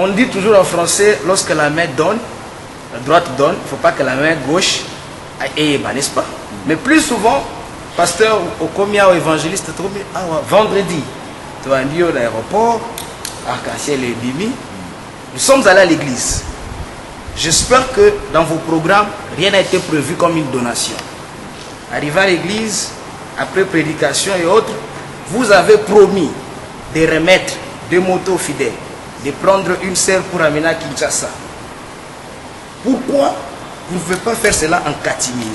On dit toujours en français, lorsque la main donne, la droite donne, il ne faut pas que la main gauche aille, n'est-ce pas? Mais plus souvent, pasteur au comia ou évangéliste, vendredi, tu vas dire à l'aéroport, Arc-en-Ciel et Bimi, nous sommes allés à l'église. J'espère que dans vos programmes, rien n'a été prévu comme une donation. Arrivé à l'église, après prédication et autres, vous avez promis de remettre 2 motos fidèles, de prendre une sœur pour amener à Kinshasa. Pourquoi vous ne pouvez pas faire cela en catimini?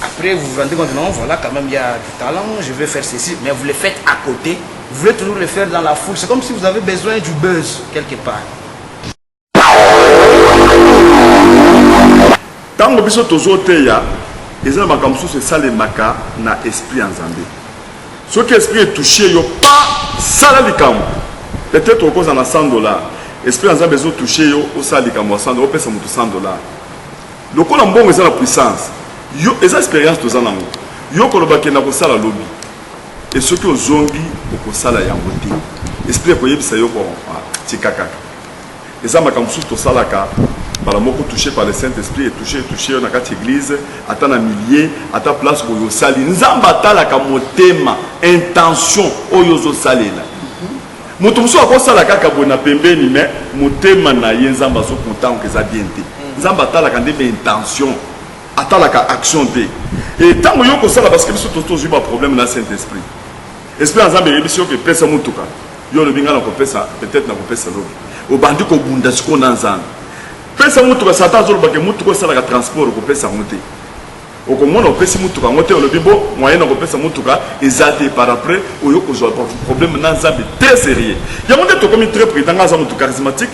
Après, vous vous rendez compte, non, voilà, quand même, il y a du talent, je vais faire ceci, mais vous le faites à côté, vous voulez toujours le faire dans la foule. C'est comme si vous avez besoin du buzz, quelque part. Tant que vous avez c'est ça les maca na esprit en Zambie. Ce qui esprit est touché, yo pas ça la likam. Peut-être au cause en 100 $. Esprit en Zambie besoin touché yo au ça likam 100 $, au pesa mutu 100 $. Le ko mbongo c'est la puissance. Yo esa expérience to zana mo. Yo ko lobake na ko sala lobby. Et ce que zongi ko sala yango te. Esprit ko yebisa yo ko tikaka. Et ça makamsu to salaka. Balamoko touché par le Saint-Esprit et touché dans la église, à ta millier, à ta place où yo sali. Nzamba ta la kamotema intention où yo sali là. Mutumso ako sala kaka bona pembeni mais motema na ye nzamba so content que ça bien té. Nzamba ta la kande intention, ata la action té. Et tant que yo ko sala parce que biso toujours pas problème na Saint-Esprit. Esprit nzamba yebiso que pesa mutuka. Yo le binga na ko pesa peut-être na ko pesa lobi. Au bandi ko bunda siko na nzamba. Pesa mutuka sata zolo bake mutuka sala ka transport ko pesa monter. Okomona opesi mutuka ngote le bimbo moyen ko pesa mutuka ezate par après oyo ko zo problème na nzambe très sérieux. Ya monte to comme très président na mutuka charismatique,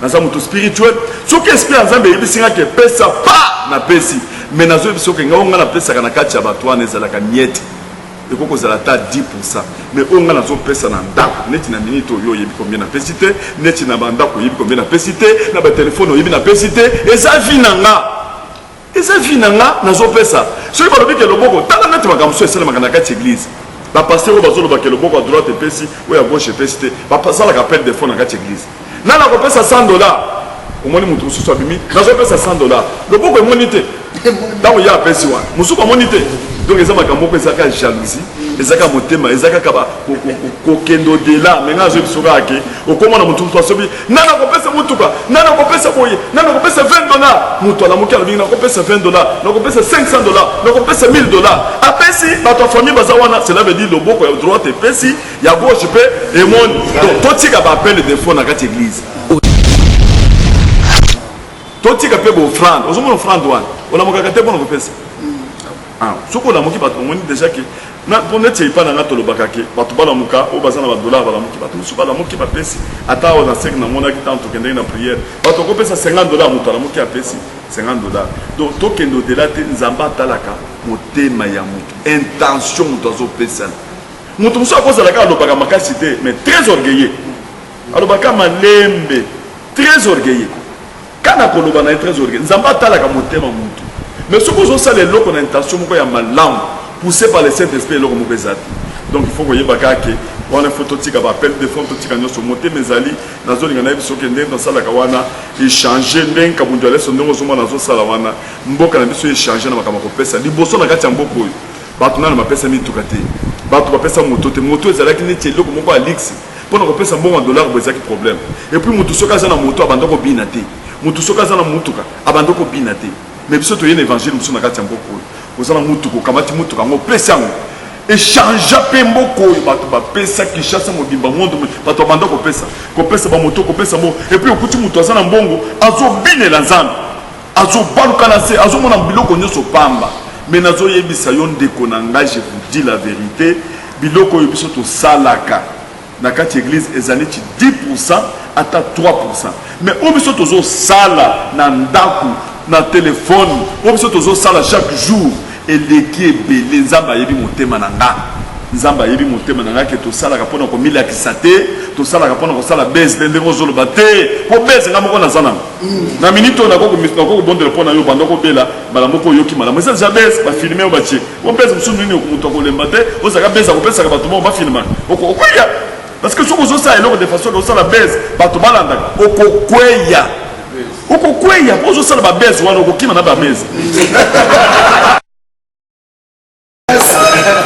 na mutuka spirituel. So que esprit nzambe yebisinga ke pesa pa na pesi. Mais na zo biso ke ngonga na pesa kana kati ya batwana ezala ka miette. Et qu'on a 10%. Mais on a la zone personne en dako. N'est-ce pas minute au yobi combien na pesité, n'est-ce pas bandako yobi combien na pesité, na ba téléphone yobi na pesité, et ça vinanga. Et ça vinanga na zone personne. Celui qui va dire que le boko, tant que tu vas comme ça, c'est la magana église. Va passer au bazolo ba que le boko à droite et pessi, ou à gauche et pesité. Va passer la rappel des fonds dans la église. Na la repère ça $100. Au moins mutu soit bimi, na zone personne $100. Le boko est monité. Dans il y a pessi wa. Musu pas monité. Donc les amakamo ko ezaka jalousie, ezaka motema, ezaka kaba kokendo de là, maintenant je suis là que au comment on trouve toi sobi, nana ko pesa mutuka, nana ko pesa boye, nana ko pesa $20, mutu ala mokia binga ko pesa $20, na ko pesa $500, na ko pesa $1000. Après si dans ta famille bazawana, cela veut dire le boko ya droite et pesi, ya gauche pe et monde. Donc toi tu ka appel des fonds na cette église. Toi tu ka pe bo offrande, ozomo offrande wan. On a moka te bon ko pesa. Ah, ce qu'on a moqué, on dit déjà que pour n'être pas dans notre lobakake, parce que balamuka, au bazar na $, balamuki, parce que nous sommes balamuki, pas pesi. Attends, on a 5 na mona qui tente de gagner na prière. Parce qu'on pesa $50, mutu alamuki a pesi $50. Donc tokendo de là te nzamba talaka, motema ya mutu, intention mutu azo pesa. Mutu muso akoza la ka lobaka makasité, mais très orgueilleux. Alobaka malembe, très orgueilleux. Kana koloba na très orgueilleux. Nzamba talaka motema mutu. Mais ce que vous avez là, on a intention de mal langue poussé par le Saint-Esprit. Donc il faut que vous ayez une photo qui appelle des photos qui sont montées mes alliés dans la zone où dans la kawana échanger n'en kabundale son nom dans la zone salawana mboka na biso échanger na makama ko pesa liboso na kati ya mboko bato na mapesa mi tukate bato ba pesa moto te moto ezalaki neti eloko moko alix pour na ko pesa mbongo $1 bo ezaki problème et puis moto soka za na moto abandako binate moto soka za na mutuka abandako binate. Mais si tu as un évangile, tu as un beaucoup. Vous avez un mutuko, kamati mutuka, mo pesa ngo. Échange pe mboko, bato ba pesa ki chassa mo bimba mondo, bato banda ko pesa ba moto ko pesa mo. Et puis okuti mutu azana mbongo, azo bine la nzambe. Azo baluka na se, azo mona biloko nyoso pamba. Mais nazo yebisa yo ndeko na nga, je vous dis la vérité, biloko yebiso to salaka. Na kati église ezaneti 10% ata 3%. Mais obiso tozo sala na ndaku na téléphone, on se tozo sala chaque jour et l'équipe belé nzamba yebi motema nanga. Nzamba yebi motema nanga que to sala kapona ko mila kisate, to sala kapona ko sala base ndenge ozolo bate, ko base ngamo ko na zana. Na minute na ko bondela pona yo bando ko bela, bala moko yoki mala. Mais ça jamais ba filmer ba tie. On base msunu nini ko muto ko lembate, o saka base ko pesa ka bato mo ba filmer. Okoya parce que soki ozosala eloko de façon ozosala base bato balandaka okokweya mpo ozosala babase wana okokima na babase.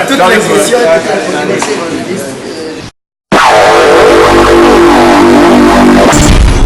Toutes les questions